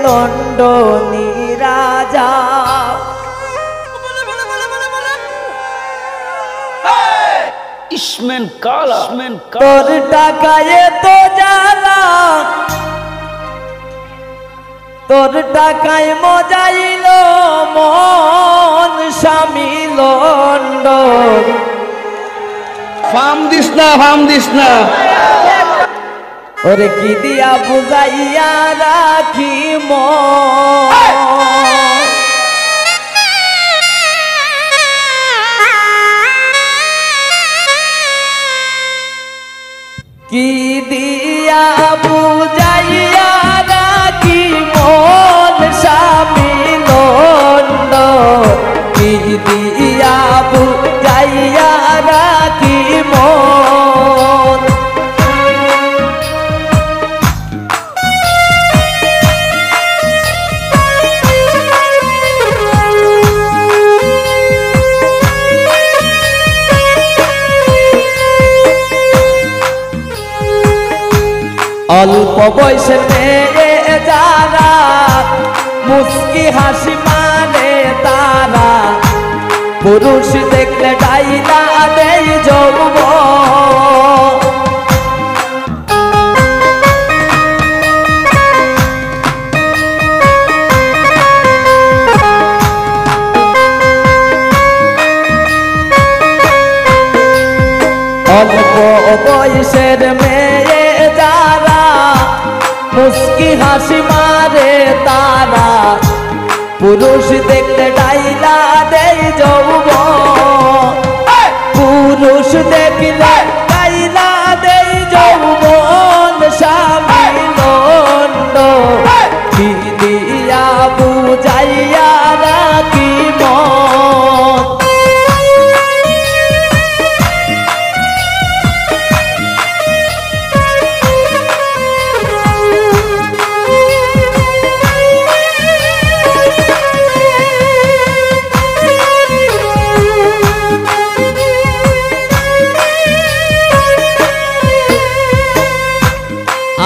লন্ডনী রাজা। ইসমেন কালা তোর টাকায় তো জ্বালা, তোর টাকায় মজাইল মন স্বামী লন্ডন। ফার্ম দিস না, ফার্ম দিস না। ওরে কি দিয়া বুঝাইয়া রাখি মন, কি দিয়া বুঝাইয়া রাখি মন স্বামী লন্ডন, কি দিয়া বুঝাইয়া রাখি মন। অল্প বয়সের মেয়ে যারা মুস্কি হাসি মানে তারা, পুরুষ দেখলে ডাইলা দেই যৌবন। অল্প বয়সের মেয়ে যারা মুস্কি হাসি মারে তারা, পুরুষ দেখলে ডাইলা দেই যৌবন। পুরুষ দেখলে ডাইলা দেই যৌবন স্বামী লন্ডন, কি দিয়া বুঝাইয়া রাখি মন।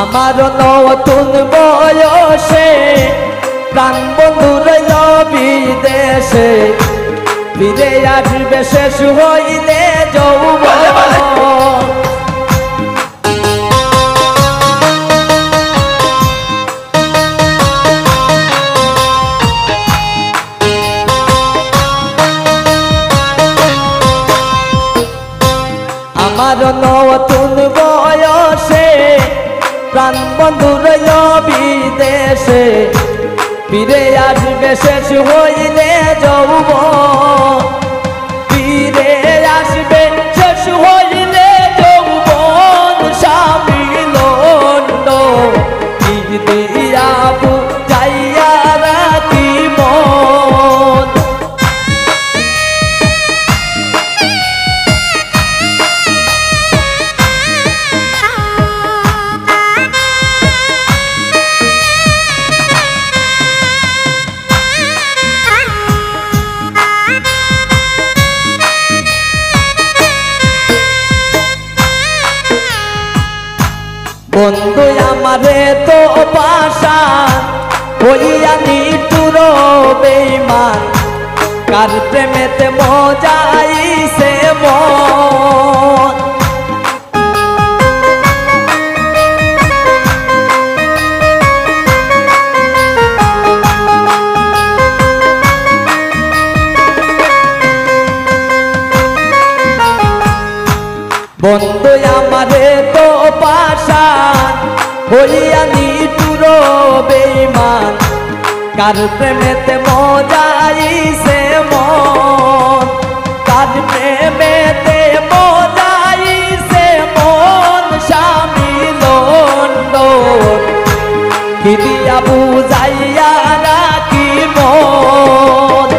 আমার নতুন বয়সে প্রাণ বন্ধু রইল বিদেশে, ফিরে আসবে শেষ হইলে যৌবন। আমার নতুন বয়সে প্রাণ বন্ধু রইল বিদেশে, ফিরে আসবে শেষ হইলে যৌবন। ফিরে আসবে শেষ হইলে যৌবন স্বামী লন্ডন, কি দিয়া বুঝাইয়া রাখি মন। বন্ধু আমারে তো পাশান হইয়া নিটুর বেঈমান, কার প্রেমেতে মজাইছে মন। বন্ধু আমারে তো পাশান হইয়া নিটুর বেঈমান, কার প্রেমেতে মজাইছে মন। কার প্রেমেতে মজাইছে মন স্বামী লন্ডন, কি দিয়া বুঝাইয়া রাখি মন।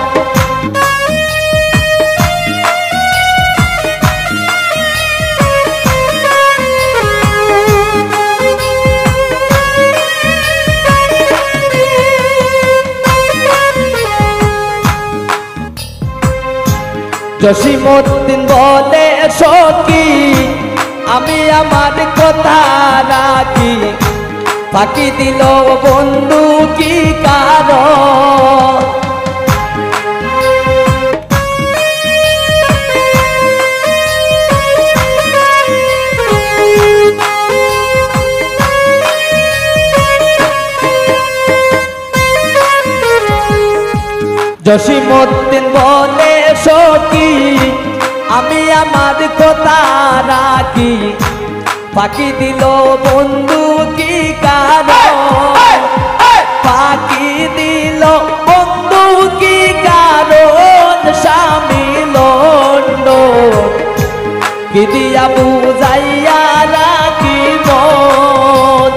জসিমউদ্দিন বলে সখী আমি আমার কথা রাখি, ফাঁকি দিল বন্ধু কি জসিমউদ্দিন বলে সখী আমি আমার কথা রাখি ফাঁকি দিল বন্ধু কি কারণ ফাঁকি দিল বন্ধু কি কারণ স্বামী লন্ডন কি দিয়া বুঝাইয়া রাখি মন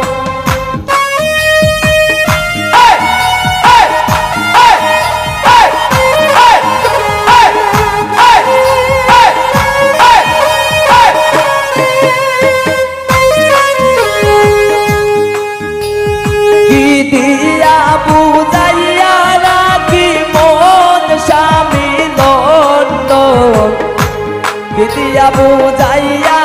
কি দিয়া বুঝাইয়া রাখি মন স্বামী লন্ডন কি দিয়া বুঝাইয়া